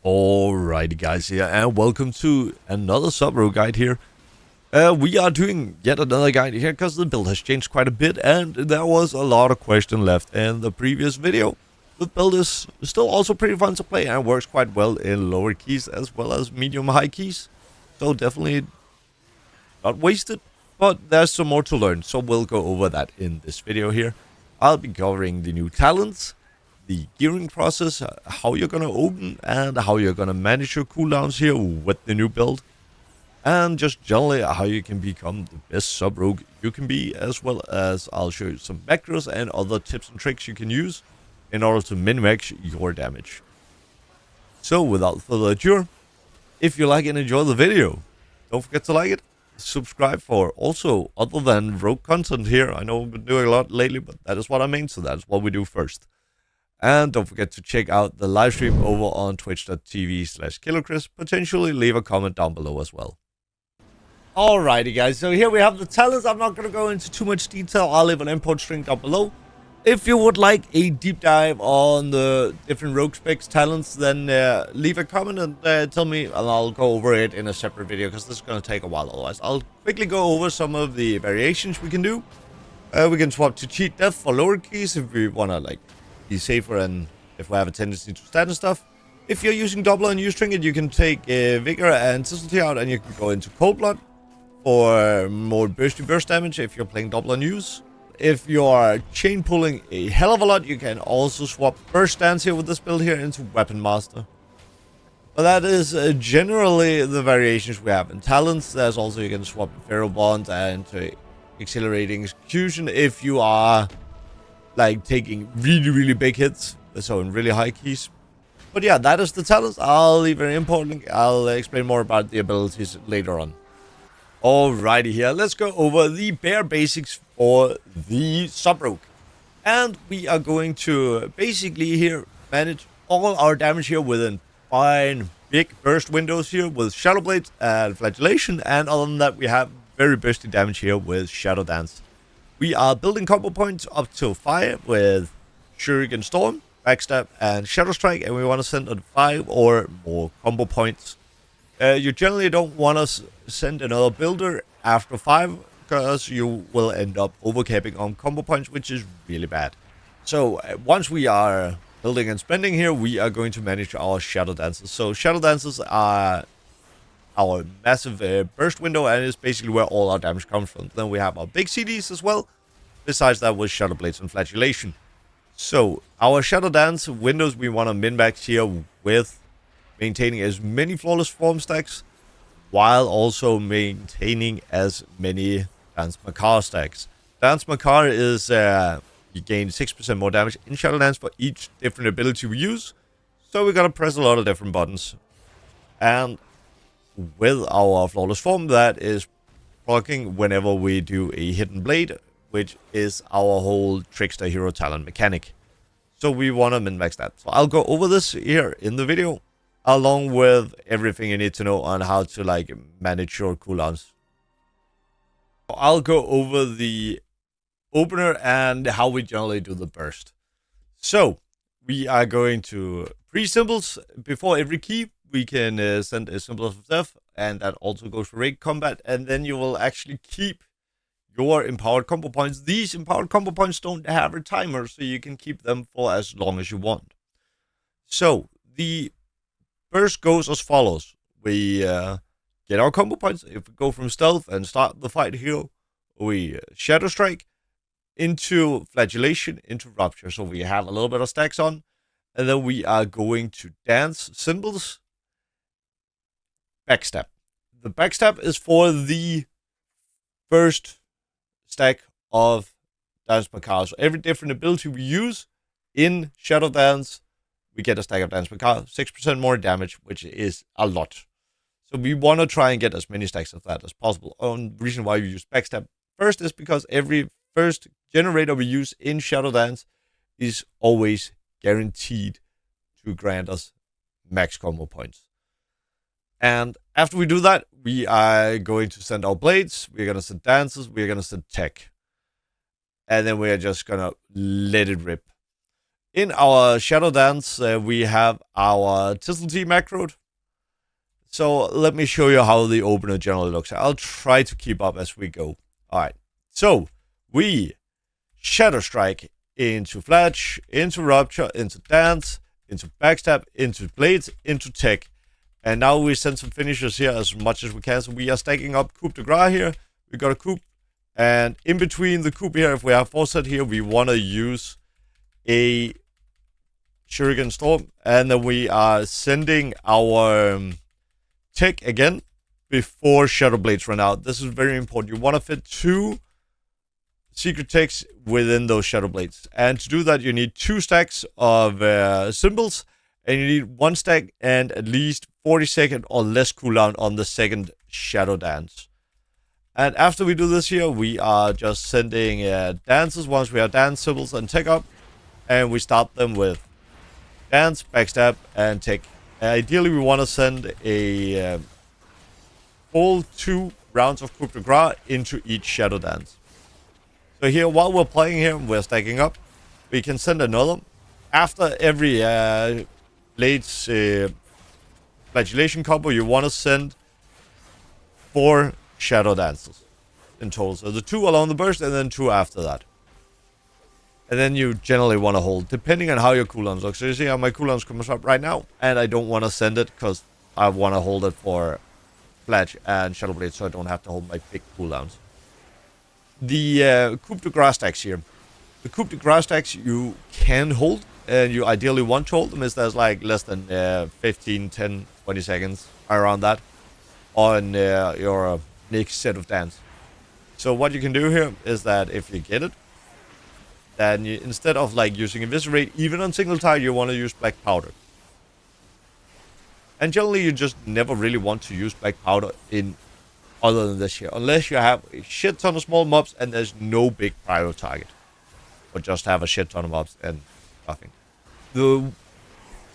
Alrighty guys here, and welcome to another sub-row guide here. We are doing yet another guide here because the build has changed quite a bit and there was a lot of question left in the previous video. The build is still also pretty fun to play and works quite well in lower keys as well as medium high keys. So definitely not wasted, but there's some more to learn, so we'll go over that in this video here. I'll be covering the new talents, the gearing process, how you're gonna open and how you're gonna manage your cooldowns here with the new build, and just generally how you can become the best sub-rogue you can be, as well as I'll show you some macros and other tips and tricks you can use in order to min-max your damage. So without further ado, if you like and enjoy the video, don't forget to like it, subscribe for also other than rogue content here. I know we've been doing a lot lately, but that is what I mean, so that's what we do first. And don't forget to check out the live stream over on twitch.tv/KillerChris. Potentially leave a comment down below as well. Alrighty guys, so here we have the talents. I'm not going to go into too much detail. I'll leave an import string down below. If you would like a deep dive on the different rogue specs talents, then leave a comment and tell me, and I'll go over it in a separate video because this is going to take a while otherwise. I'll quickly go over some of the variations we can do. We can swap to cheat death for lower keys if we want to like be safer and if we have a tendency to stand and stuff. If you're using double and use trinket, you can take vigor and subtlety out and you can go into cold blood for more burst damage if you're playing double and use. If you are chain pulling a hell of a lot, you can also swap burst stance here with this build here into weapon master. But that is generally the variations we have in talents. There's also, you can swap Pharaoh Bond and accelerating execution if you are like taking really big hits, so in really high keys. But yeah, that is the talents. I'll leave an import link. I'll explain more about the abilities later on. Alrighty here, let's go over the bare basics for the sub-rogue. And we are going to basically here manage all our damage here within fine big burst windows here with Shadow Blades and Flagellation, and other than that we have very bursty damage here with Shadow Dance. We are building combo points up to 5 with Shuriken Storm, Backstab, and Shadow Strike, and we want to send on 5 or more combo points. You generally don't want to send another builder after 5 because you will end up overcapping on combo points, which is really bad. So once we are building and spending here, we are going to manage our Shadow Dances. So Shadow Dances are our massive burst window, and it's basically where all our damage comes from. Then we have our big CDs as well, besides that with Shadow Blades and Flagellation. So our Shadow Dance windows we want to min-max here with maintaining as many flawless form stacks, while also maintaining as many Dance Makar stacks. Dance Makar is you gain 6% more damage in Shadow Dance for each different ability we use, so we gotta press a lot of different buttons. And with our flawless form, that is proccing whenever we do a hidden blade, which is our whole trickster hero talent mechanic. So we want to min-max that. So I'll go over this here in the video, along with everything you need to know on how to like manage your cooldowns. I'll go over the opener and how we generally do the burst. So we are going to pre-symbols before every key. We can send a symbol of death, and that also goes for raid combat, and then you will actually keep your empowered combo points. These empowered combo points don't have a timer, so you can keep them for as long as you want. So the burst goes as follows. We get our combo points. If we go from stealth and start the fight here, we Shadow Strike into Flagellation into Rupture, so we have a little bit of stacks on, and then we are going to dance symbols. Backstab. The backstab is for the first stack of Dance Makar. So every different ability we use in Shadow Dance, we get a stack of Dance Makar, 6% more damage, which is a lot. So we want to try and get as many stacks of that as possible. The reason why we use backstab first is because every first generator we use in Shadow Dance is always guaranteed to grant us max combo points. And after we do that, we are going to send our blades, we're going to send dances, we're going to send tech. And then we're just going to let it rip. In our Shadow Dance, we have our Subtlety macro. So let me show you how the opener generally looks. I'll try to keep up as we go. Alright, so we Shadow Strike into Flash, into Rupture, into Dance, into Backstab, into Blades, into Tech. And now we send some finishers here as much as we can. So we are stacking up coup de grace here. We got a coup. And in between the coup here, if we have foresight here, we want to use a Shuriken Storm. And then we are sending our Tech again before Shadow Blades run out. This is very important. You want to fit 2 secret techs within those Shadow Blades. And to do that, you need 2 stacks of symbols. And you need 1 stack and at least 40-second or less cooldown on the second Shadow Dance. And after we do this here, we are just sending dances once we have dance symbols and tech up. And we start them with dance, backstab, and tech. Ideally, we want to send a full 2 rounds of coup de grace into each Shadow Dance. So here, while we're playing here, we're stacking up. We can send another. After every Blades flagellation combo, you want to send 4 Shadow Dances in total. So the 2 along the burst and then 2 after that. And then you generally want to hold, depending on how your cooldowns look. So you see how my cooldowns comes up right now, and I don't want to send it because I want to hold it for Flash and Shadow Blade, so I don't have to hold my big cooldowns. The coup de grace stacks here. The coup de grace stacks you can hold, and you ideally want to hold them, is there's like less than 15, 10, 20 seconds around that on your next set of dance. So what you can do here is that if you get it, then you, instead of like using Eviscerate, even on single target, you want to use Black Powder. And generally, you just never really want to use Black Powder in other than this here, unless you have a shit ton of small mobs and there's no big prio target, or just have a shit ton of mobs and nothing. The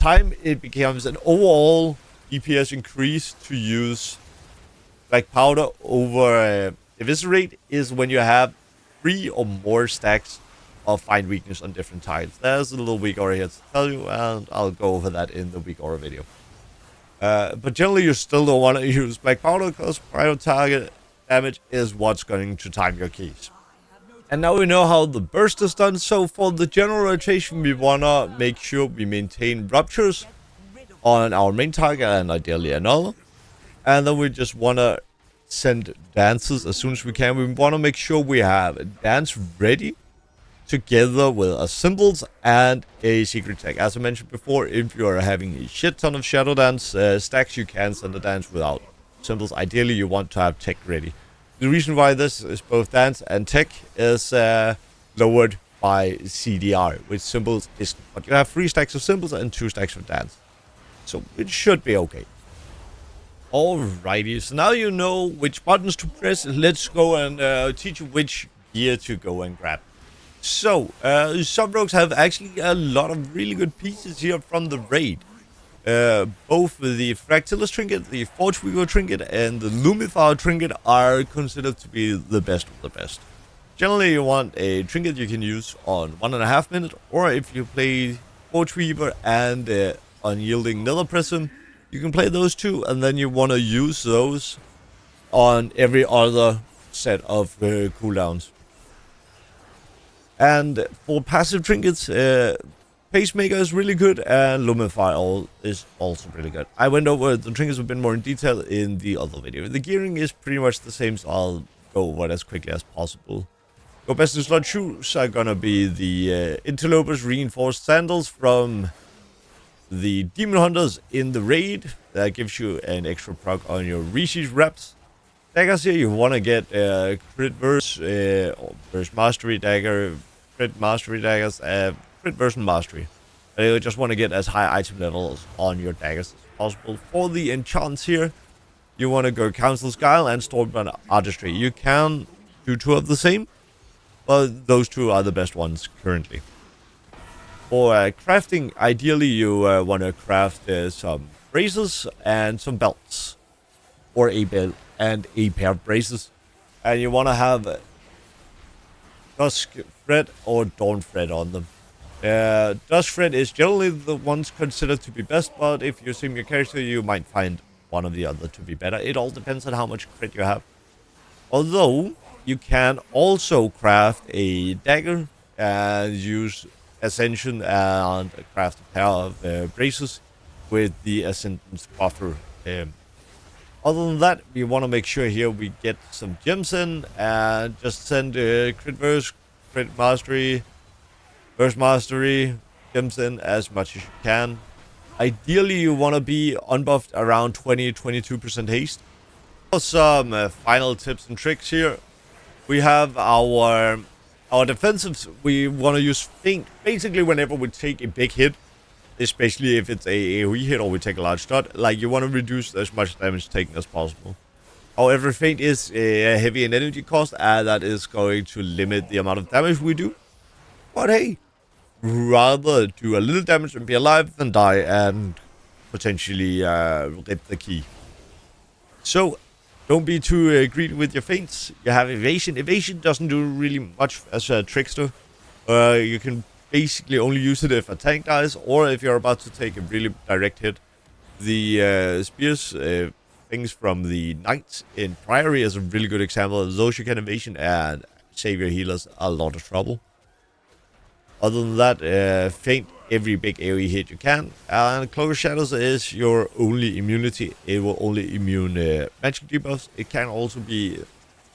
time it becomes an overall DPS increase to use Black Powder over Eviscerate is when you have 3 or more stacks of Find Weakness on different targets. There's a little weak aura here to tell you, and I'll go over that in the weak aura video. But generally, you still don't want to use Black Powder because prio target damage is what's going to time your keys. And now we know how the burst is done. So for the general rotation, we want to make sure we maintain ruptures on our main target and ideally another. And then we just want to send dances as soon as we can. We want to make sure we have a dance ready together with a symbols and a secret tech. As I mentioned before, if you are having a shit ton of Shadow Dance stacks, you can send a dance without symbols. Ideally, you want to have tech ready. The reason why this is both dance and tech is lowered by CDR, which symbols is, but you have 3 stacks of symbols and 2 stacks of dance. So it should be okay. Alrighty, so now you know which buttons to press. Let's go and teach you which gear to go and grab. So, some rogues have actually a lot of really good pieces here from the raid. Both the Fractilis trinket, the Forge Weaver trinket, and the Lumifier trinket are considered to be the best of the best. Generally, you want a trinket you can use on 1.5 minutes, or if you play Forge Weaver and Unyielding Nether Prism, you can play those 2, and then you want to use those on every other set of cooldowns. And for passive trinkets, Pacemaker is really good, and Lumifier is also really good. I went over the trinkets a bit more in detail in the other video. The gearing is pretty much the same, so I'll go over it as quickly as possible. Your best in slot shoes are gonna be the Interlopers Reinforced Sandals from the Demon Hunters in the raid. That gives you an extra proc on your Rishi's reps. Daggers here, you want to get crit verse, or burst mastery dagger, crit mastery daggers, crit verse and mastery. You just want to get as high item levels on your daggers as possible. For the enchants here, you want to go Council's Guile and Stormborn Artistry. You can do 2 of the same, but those 2 are the best ones currently. For crafting, ideally you want to craft some braces and some belts, or a belt and a pair of braces, and you want to have Dusk Thread or Dawn Thread on them. Dust Threat is generally the ones considered to be best, but if you sim your character, you might find one of the other to be better. It all depends on how much crit you have. Although, you can also craft a dagger and use Ascension and craft a pair of braces with the Ascendance buffer. Other than that, we want to make sure here we get some gems in and just send crit verse, crit mastery, burst mastery, gems in as much as you can. Ideally, you want to be unbuffed around 20-22% haste. Some final tips and tricks here. We have our defensives. We want to use feint basically whenever we take a big hit, especially if it's a AoE hit or we take a large dot. Like, you want to reduce as much damage taken as possible. However, feint is heavy in energy cost, and that is going to limit the amount of damage we do. But hey, rather do a little damage and be alive than die and potentially rip the key. So, don't be too greedy with your feints. You have evasion. Evasion doesn't do really much as a trickster. You can basically only use it if a tank dies, or if you're about to take a really direct hit. The spears, things from the knights in Priory is a really good example of those you can evasion and save your healers a lot of trouble. Other than that, feint every big AoE hit you can. And Cloak of Shadows is your only immunity. It will only immune magic debuffs. It can also be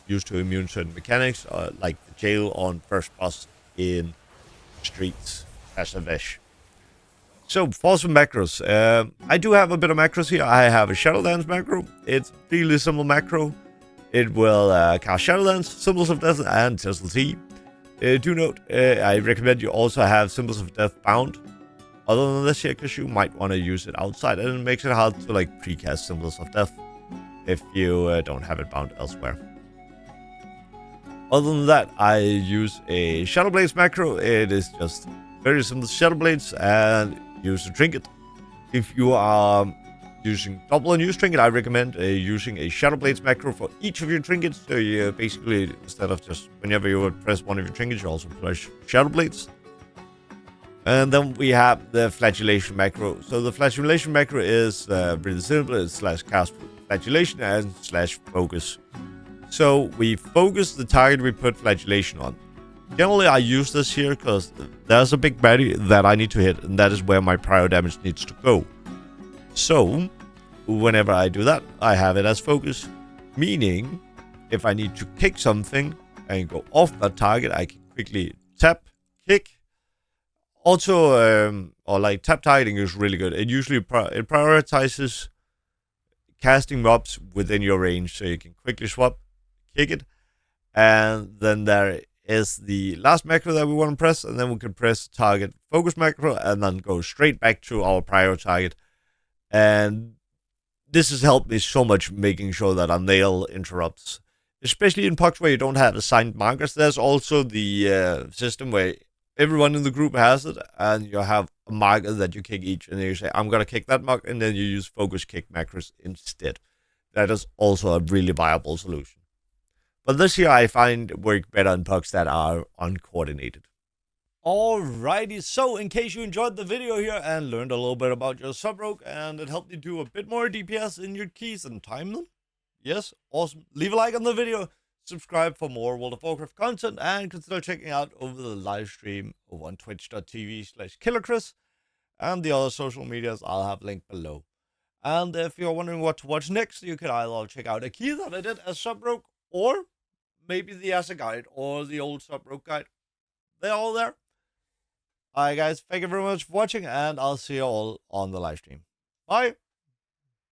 used to immune certain mechanics, like the jail on first boss in Streets as a Vesh. So, for some macros. I do have a bit of macros here. I have a Shadow Dance macro. It's a really simple macro. It will cast Shadow Dance, Symbols of Death, and Subtlety. Do note, I recommend you also have Symbols of Death bound. Other than this here, because you might want to use it outside, and it makes it hard to like precast Symbols of Death if you don't have it bound elsewhere. Other than that, I use a Shadow Blades macro. It is just very simple Shadow Blades, and use a trinket. If you are using double unused trinket, I recommend using a Shadow Blades macro for each of your trinkets. So you basically, instead of just whenever you would press one of your trinkets, you also press Shadow Blades. And then we have the Flagellation macro. So the Flagellation macro is really simple. It's /cast Flagellation and /focus. So we focus the target we put Flagellation on. Generally, I use this here because there's a big baddie that I need to hit, and that is where my prior damage needs to go. So, whenever I do that, I have it as focus. Meaning, if I need to kick something and go off that target, I can quickly tap, kick. Also, or like tap targeting is really good. It usually it prioritizes casting mobs within your range, so you can quickly swap, kick it, and then there is the last macro that we want to press, and then we can press target focus macro and then go straight back to our prior target. And this has helped me so much making sure that I nail interrupts, especially in pucks where you don't have assigned markers. There's also the system where everyone in the group has it, and you have a marker that you kick each, and then you say, I'm gonna kick that mark, and then you use focus kick macros instead. That is also a really viable solution. But this here I find work better in pucks that are uncoordinated. Alrighty, so in case you enjoyed the video here and learned a little bit about your sub-rogue and it helped you do a bit more DPS in your keys and time them, yes, awesome. Leave a like on the video, subscribe for more World of Warcraft content, and consider checking out over the live stream over on twitch.tv/KillerChris and the other social medias I'll have linked below. And if you're wondering what to watch next, you can either check out a key that I did as sub-rogue, or maybe the Asa guide or the old sub-rogue guide. They're all there. Alright guys, thank you very much for watching, and I'll see you all on the live stream. Bye!